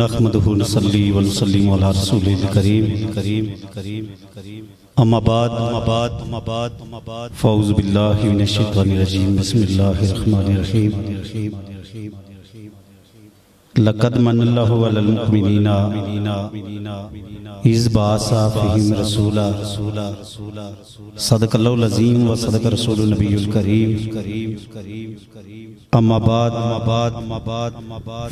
نحمدہ نصلی ونسلم علی رسول الکریم اما بعد فاعوذ باللہ من الشیطان الرجیم بسم اللہ الرحمن الرحیم لقد من اللہ علی المؤمنین اذ بعث فیہم رسولا صدق اللہ العظیم و صدق رسول النبی الکریم اما بعد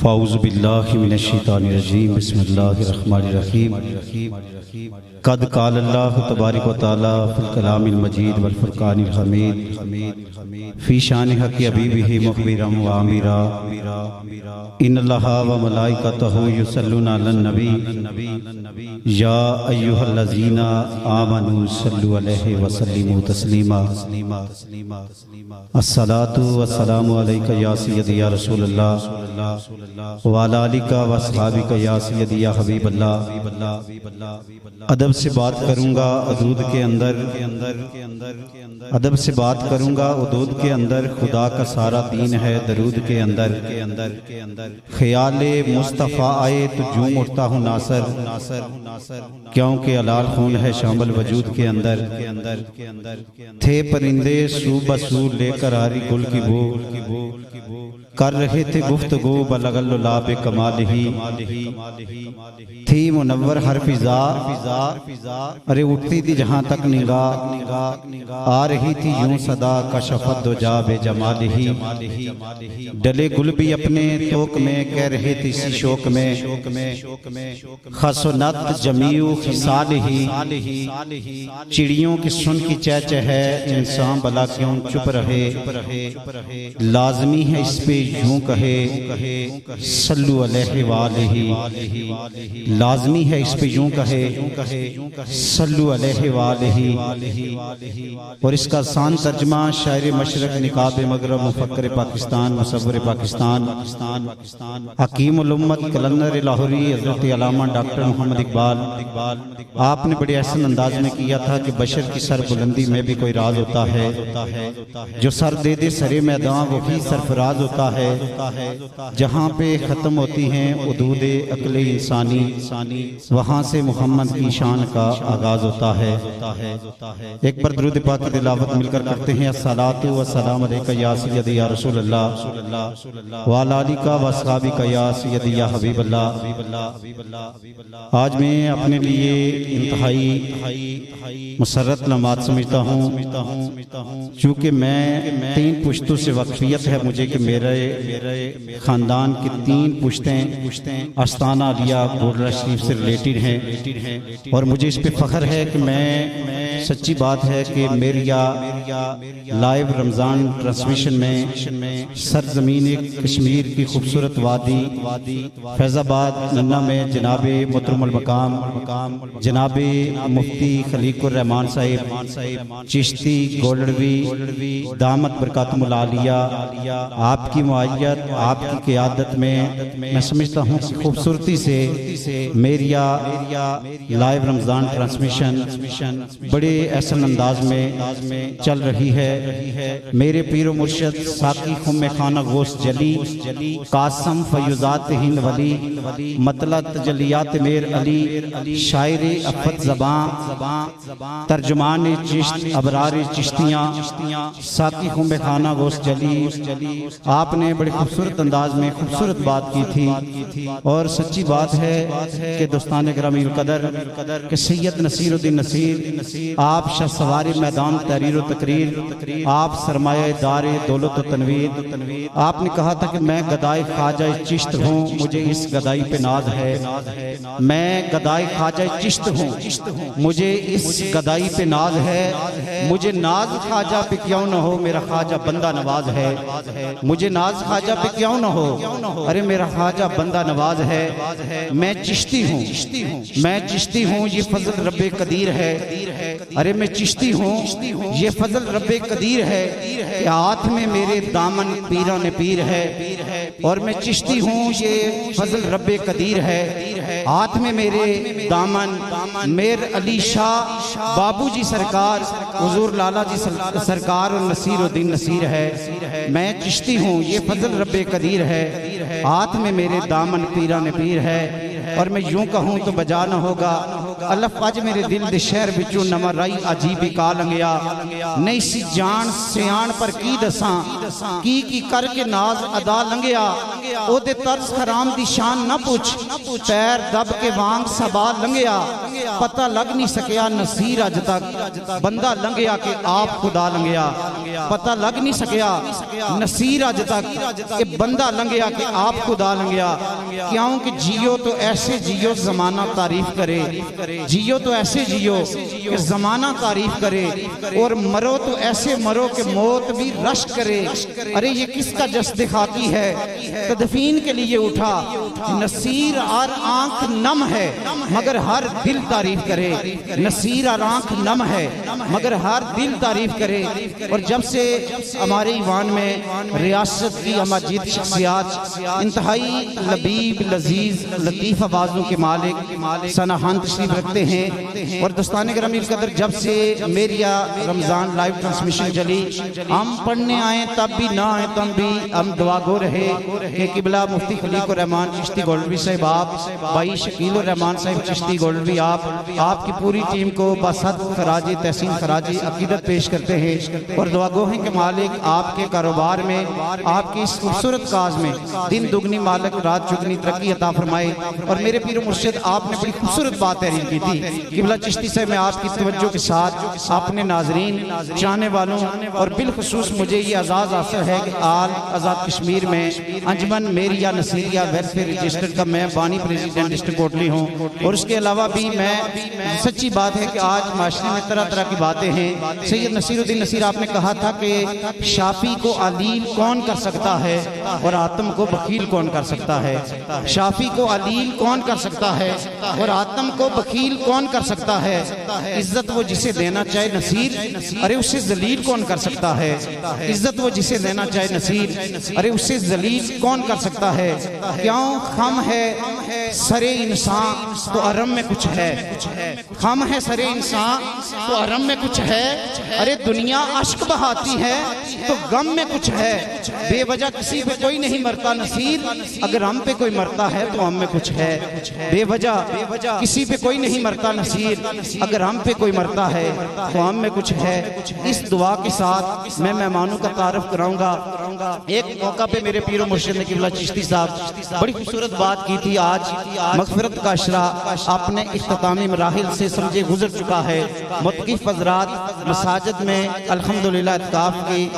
فاعوذ باللہ من الشیطان الرجیم بسم اللہ الرحمن الرحیم قد قال اللہ تبارک و تعالی فی الکلام المجید والفرقان الحمید فی شان حق حبیبہ مخبرا و آمرا ان اللہ و ملائکتہ یصلون علی النبی یا ایہا الذین آمنوا صلوا علیہ وسلموا تسلیما الصلاۃ والسلام علیک یا سیدی یا رسول اللہ وعلی آلک و اصحابک یا سیدی یا حبیب اللہ۔ ادب سے بات کروں گا حدود کے اندر، ادب سے بات کروں گا حدود کے اندر، خدا کا سارا دین ہے درود کے اندر، خیال مصطفیٰ آئے تو جوں اٹھتا ہوں ناصر، کیونکہ حلال خون ہے شامل وجود کے اندر، تھے پرندے سو بسو لے کر آری گل کی بو، کر رہے تھے گفتگو بلغ اللعب کمال ہی، تھی منور ہر فضا، ارے اٹھتی تھی جہاں تک نگاہ، آ رہی تھی یوں صدا کشفت دجا بے جمال ہی، ڈلے گل بھی اپنے توک میں کہہ رہے تھے اسی شوق میں، خسنت جمیع خصال ہی، چڑیوں کی سن کی چہچہ ہے انسان بلا کیوں چپ رہے، لازمی ہے اس پہ یوں کہے صلو علیہ وآلہ، لازمی ہے اس پہ یوں کہے صلو علیہ وآلہ، اور اس کا آسان ترجمہ شاعر مشرق نقاب مغرب مفکر پاکستان مصور پاکستان حکیم الامت کلندر لاہوری حضرت علامہ ڈاکٹر محمد اقبال، آپ نے بڑے احسن انداز میں کیا تھا کہ بشر کی سر بلندی میں بھی کوئی راز ہوتا ہے، جو سر دے دے سرے میدان وہی سرفراز ہوتا ہے، جہاں پہ ختم ہوتی ہیں حدود عقل انسانی وہاں سے محمد کی شان کا آغاز ہوتا ہے۔ ایک بار درود پاک کی تلاوت مل کر کرتے ہیں، الصلاۃ والسلام علیک یا سیدی یا رسول اللہ وعلی آلک و اصحابک یا سیدی یا حبیب اللہ۔ آج میں اپنے لیے انتہائی مسرت لمحات سمجھتا ہوں، چونکہ میں 3 پشتوں سے واقفیت ہے مجھے کہ میرے خاندان کی 3 پشتیں آستانہ علیہ گولڈرا شریف سے ریلیٹڈ ہیں، اور مجھے اس پہ فخر ہے کہ میں سچی بات ہے کہ میری لائیو رمضان ٹرانسمیشن میں سرزمین کشمیر کی خوبصورت وادی فیض آباد ننا میں جناب محترم المقام جناب مفتی خلیق الرحمان صاحب چشتی گولڈوی دامت برکاتہم العالیہ، آپ کی معیت آپ کی قیادت میں سمجھتا ہوں کہ خوبصورتی سے میری لائیو رمضان ٹرانسمیشن بڑے احسن انداز میں چل رہی ہے۔ میرے پیر و مرشد ساقی خم خانہ غوث جلی قاسم فیضات ہند ولی مطلع تجلیات میر علی شاعر افت زباں ترجمان چشت ابرار چشتیاں ساقی خم خانہ غوث جلی، آپ نے بڑے خوبصورت انداز میں خوبصورت بات کی تھی، اور سچی بات ہے کہ دوستان گرامی القدر کہ سید نصیر الدین نصیر، آپ شاہ سوار میدان تحریر و تقریر، آپ سرمایہ دار دولت و تنویر، آپ نے کہا تھا کہ میں گدائے خواجہ چشت ہوں مجھے اس گدائی پہ ناز ہے، میں گدائے خواجہ چشت ہوں مجھے اس گدائی پہ ناز ہے، مجھے ناز خواجہ پہ کیوں نہ ہو میرا خواجہ بندہ نواز ہے، مجھے ناز خواجہ پہ کیوں نہ ہو ارے میرا خواجہ بندہ نواز ہے، میں چشتی ہوں یہ فضل رب قدیر ہے، ارے میں چشتی ہوں یہ فضل رب قدیر ہے، کہ ہاتھ میں میرے دامن پیران پیر ہے، اور میں چشتی ہوں یہ فضل رب قدیر ہے، ہاتھ میں میرے دامن میر علی شاہ بابو جی سرکار حضور لالا جی سرکار اور نصیر الدین نصیر ہے، میں چشتی ہوں یہ فضل رب قدیر ہے، ہاتھ میں میرے دامن پیران پیر ہے، اور میں یوں کہوں تو بجا نہ ہوگا، اللہ اج میرے دل دے شہر بچوں نواں رائی عجیب کا لنگیا، نہیں سی جان سیان پر کی دساں، کی کر کے ناز ادا لنگیا، او دے طرز حرام دی شان نہ پوچھ، پیر دب کے وانگ سبا لنگیا، پتہ لگ نہیں سکیا نصیر اج تک بندہ لنگیا کہ آپ خدا لنگیا، پتہ لگ نہیں سکیا نصیر اج تک کہ بندہ لنگیا کہ آپ خدا لنگیا، کیوں کہ جیو تو ایسے جیو زمانہ تعریف کرے، جیو تو ایسے جیو کہ زمانہ تعریف کرے، اور مرو تو ایسے مرو کہ موت بھی رشک کرے، ارے یہ کس کا جس دکھاتی ہے تدفین کے لیے اٹھا، نصیر اور آنکھ نم ہے مگر ہر دل تعریف کرے، نصیر اور آنکھ نم ہے مگر ہر دل تعریف کرے، اور جب سے ہمارے ایوان میں ریاست کی اماجد شخصیات انتہائی لبیب لذیذ لطیف آوازوں کے مالک سناہان تشریف رکھتے ہیں، اور دوستان گرامی قدر جب سے میریا رمضان لائیو ٹرانسمیشن چلی، ہم پڑھنے آئیں تب بھی نہ آئیں تب بھی ہم دعا گو رہے کہ قبلہ مفتی خلیق الرحمن چشتی گولڈوی صاحب، آپ بھائی شکیل الرحمن صاحب چشتی گولڈوی، آپ کی پوری ٹیم کو بصد خراج تحسین خراج عقیدت پیش کرتے ہیں، اور دعا گو ہیں کہ مالک آپ کے کاروبار میں، آپ کی اس خوبصورت کاز میں دن دگنی مالک رات چگنی ترقی عطا فرمائے، اور میرے پیر و مرشد آپ نے بڑی خوبصورت بات تحریر کی تھی، قبلہ چشتی صاحب میں آپ کی توجہ کے ساتھ اپنے ناظرین چاہنے والوں اور بالخصوص مجھے یہ اعزاز حاصل ہے کہ آل آزاد کشمیر میں انجمن میریا نصیریہ ویلفیئر رجسٹر کا میں بانی پریزیڈنٹ ڈسٹرکٹ کوٹلی ہوں، اور اس کے علاوہ بھی میں سچی بات ہے کہ آج معاشرے میں طرح طرح کی باتیں ہیں، سید نصیر الدین نصیر آپ نے کہا تھا کہ شافی کو علیل کون کر سکتا ہے اور آتم کو بخیل کون کر سکتا ہے، شافی کو علیل کون کر سکتا ہے اور آتم کو بخیل کون کر سکتا ہے، عزت وہ جسے دینا چاہے نصیر، ارے اسے ذلیل کون کر سکتا ہے، عزت وہ جسے دینا چاہے نصیر، ارے اسے ذلیل کون کر سکتا ہے، کیوں خم ہے سر انسان تو عرم میں کچھ ہے، خم ہے سر انسان تو عرم میں کچھ ہے، ارے دنیا عشق بہاتی ہے تو غم میں کچھ ہے، بے وجہ کسی پہ کوئی نہیں مرتا نصیر، اگر ہم پہ کوئی مرتا ہے تو ہم میں کچھ ہے، بے وجہ کسی پہ کوئی نہیں مرتا نصیر، اگر ہم پہ کوئی مرتا ہے تو ہم میں کچھ ہے۔ اس دعا کے ساتھ میں مہمانوں کا تعارف کراؤں گا۔ ایک موقع پہ میرے پیر و مرشد نے قبلہ چشتی صاحب بڑی خوبصورت بات کی تھی، آج مغفرت کا عشرہ اپنے اختتامی مراحل سے سمجھے گزر چکا ہے، متقف حضرات مساجد میں الحمدللہ اعتکاف کی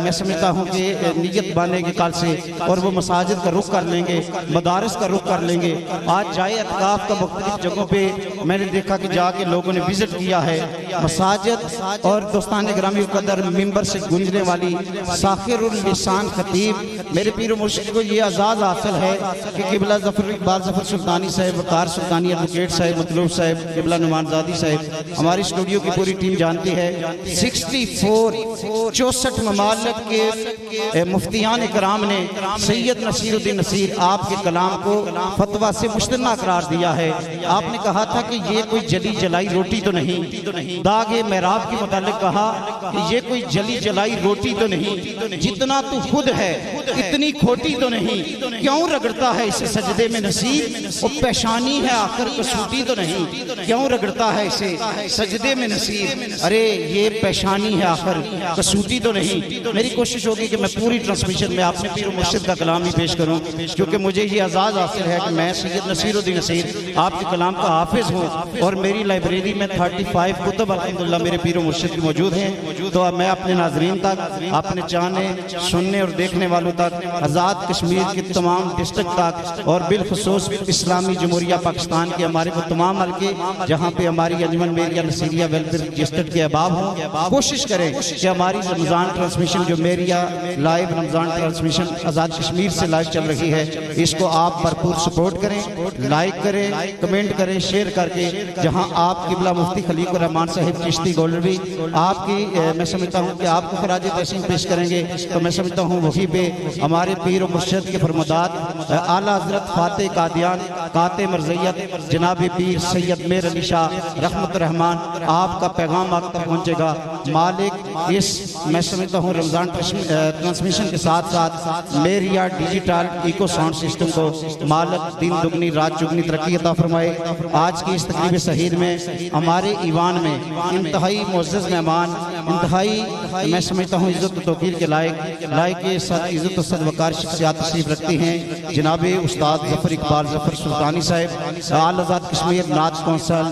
میں سمجھتا ہوں کہ نیت بانے گی کل سے، اور وہ مساجد کا رخ کر لیں گے، مدارس کا رخ کر لیں گے۔ آج جائے اعتکاف کا مختلف جگہوں پہ میں نے دیکھا کہ جا کے لوگوں نے وزٹ کیا ہے، مساجد اور دوستان گرامی قدر ممبر سے گونجنے والی ساخر اللسان خطیب میرے پیر و مرشد کو یہ اعزاز حاصل ہے کہ قبلہ ظفر اقبال ظفر سلطانی صاحب، وقار سلطانی ایڈوکیٹ صاحب، مطلوب صاحب، قبلہ نعمان زادی صاحب، ہماری اسٹوڈیو کی پوری ٹیم جانتی ہے، 64 ممالک کے مفتیان اکرام نے سید نصیر الدین نصیر آپ کے کلام کو فتویٰ سے مشتنہ قرار دیا ہے۔ آپ نے کہا تھا کہ یہ کوئی جلی جلائی روٹی تو نہیں، داغ محراب کے متعلق کہا کہ یہ کوئی جلی جلائی روٹی تو نہیں، جتنا تو خود ہے اتنی کھوٹی تو نہیں، کیوں رگڑتا ہے اسے سجدے میں نصیر، وہ پیشانی ہے آخر کسوٹی تو نہیں، کیوں رگڑتا ہے اسے سجدے میں نصیر، ارے یہ پیشانی ہے آخر کسوٹی تو نہیں۔ میری کوشش ہوگی کہ میں پوری ٹرانسمیشن میں اپنے پیر و مرشد کا کلام ہی پیش کروں، کیونکہ مجھے یہ اعزاز حاصل ہے کہ میں سید نصیر الدین نصیر آپ کے کلام کا حافظ ہوں، اور میری لائبریری میں 35 کتب الحمدللہ میرے پیر و مرشد کی موجود ہیں۔ تو میں اپنے ناظرین تک، اپنے چاہنے سننے اور دیکھنے والوں تک، آزاد کشمیر کے تمام ڈسٹرکٹ تک، اور بالخصوص اسلامی جمہوریہ پاکستان کے ہمارے وہ تمام حلقے جہاں پہ ہماری انجمن میریا نصیریہ ویلفیئر رجسٹرڈ کے احباب ہوں، کوشش کریں کہ ہماری رمضان ٹرانسمیشن جو میریا لائیو رمضان ٹرانسمیشن آزاد کشمیر سے لائیو چل رہی ہے، اس کو آپ بھرپور سپورٹ کریں، لائک کریں، کمنٹ کریں، شیئر کر کے، جہاں آپ قبلہ مفتی خلیق الرحمن صاحب چشتی گولڈوی آپ کی میں سمجھتا ہوں کہ آپ کو خراج تحسین پیش کریں گے، تو میں سمجھتا ہوں وہی پہ ہمارے پیر و مرشد کے فرمودات اعلیٰ حضرت فاتح قادیان قاطع مرزیت جناب پیر سید میر علی شاہ رحمت الرحمان، آپ کا پیغام آپ تک پہنچے گا۔ مالک اس میں سمجھتا ہوں رمضان ٹرانسمیشن کے ساتھ ساتھ میریا ڈیجیٹل ایکو ساؤنڈ سسٹم کو مالک دن دگنی رات چگنی ترقی عطا فرمائے۔ آج کی اس تقریب شہید میں ہمارے ایوان میں انتہائی معزز مہمان، انتہائی میں سمجھتا ہوں عزت و توقیر کے لائق عزت و صد وقار شخصیات تشریف رکھتی ہیں۔ جناب استاد ظفر اقبال ظفر سلطانی صاحب، آل آزاد کشمیر نعت کونسل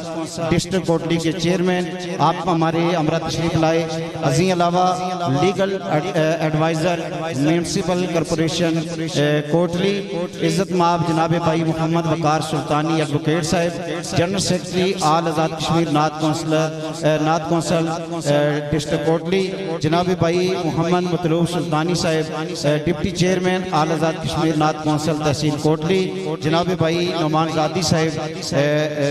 ڈسٹرکٹ کوٹلی کے چیئرمین، آپ ہمارے ہمراہ تشریف لائے۔ ازیں علاوہ legal adviser municipal corporation Kotli عزت مآب جناب بھائی محمد وقار سلطانی ایڈوکیٹ صاحب، جنرل سیکرٹری آل آزاد کشمیر نعت کونسل ڈسٹرکٹ کوٹلی جناب بھائی محمد مطلوب سلطانی صاحب، ڈپٹی چیئرمین آل آزاد کشمیر نعت کونسل تحصیل کوٹلی جناب بھائی نعمان زادی صاحب،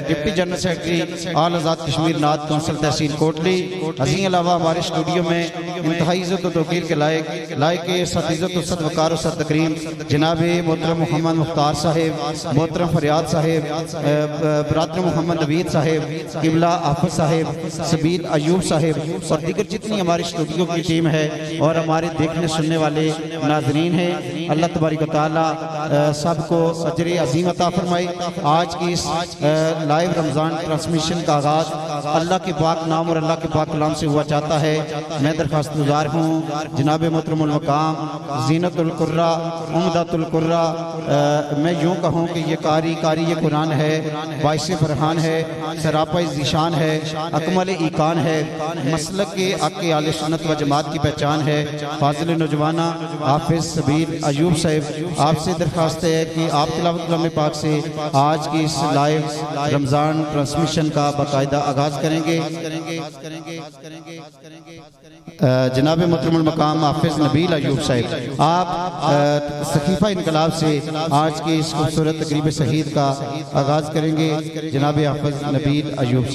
ڈپٹی جنرل سیکرٹری آل آزاد کشمیر نعت کونسل تحصیل کوٹلی۔ ازیں علاوہ ہمارے اسٹوڈیو میں انتہائی عزت و توقیر کے لائق صد عزت و صد وقار و صد تکریم جناب محترم محمد مختار صاحب، محترم فریاد صاحب، برادر محمد نوید صاحب، قبلہ حافظ صاحب، سبیل ایوب صاحب اور دیگر جتنی ہمارے اسٹوڈیو کی ٹیم ہے اور ہمارے دیکھنے سننے والے ناظرین ہیں، اللہ تبارک و تعالی سب کو اجر عظیم عطا فرمائے۔ آج کی اس لائیو رمضان ٹرانسمیشن کا آغاز اللہ کے پاک نام اور اللہ کے پاک کلام سے ہوا چاہتا ہے۔ میں درخواست گزار ہوں جناب محترم المقام زینت القرہ عمدۃ القرہ، میں یوں کہوں کہ یہ قاری یہ قرآن ہے، باعث فرحان ہے، سراپا ذیشان ہے، اکمل ایقان ہے، مسلک کے حق اہل سنت و جماعت کی پہچان ہے۔ فاضل نوجوانہ حافظ سبیل ایوب صاحب، آپ سے درخواست ہے کہ آپ تلاوت کلام پاک سے آج کی اس لائیو رمضان ٹرانسمیشن کا باقاعدہ آغاز کریں گے۔ جناب محترم المقام حافظ نبیل ایوب صاحب، آپ صحیفہ انقلاب سے آج کی اس خوبصورت تقریب شہید کا آغاز کریں گے۔ جناب حافظ نبیل ایوب صاحب۔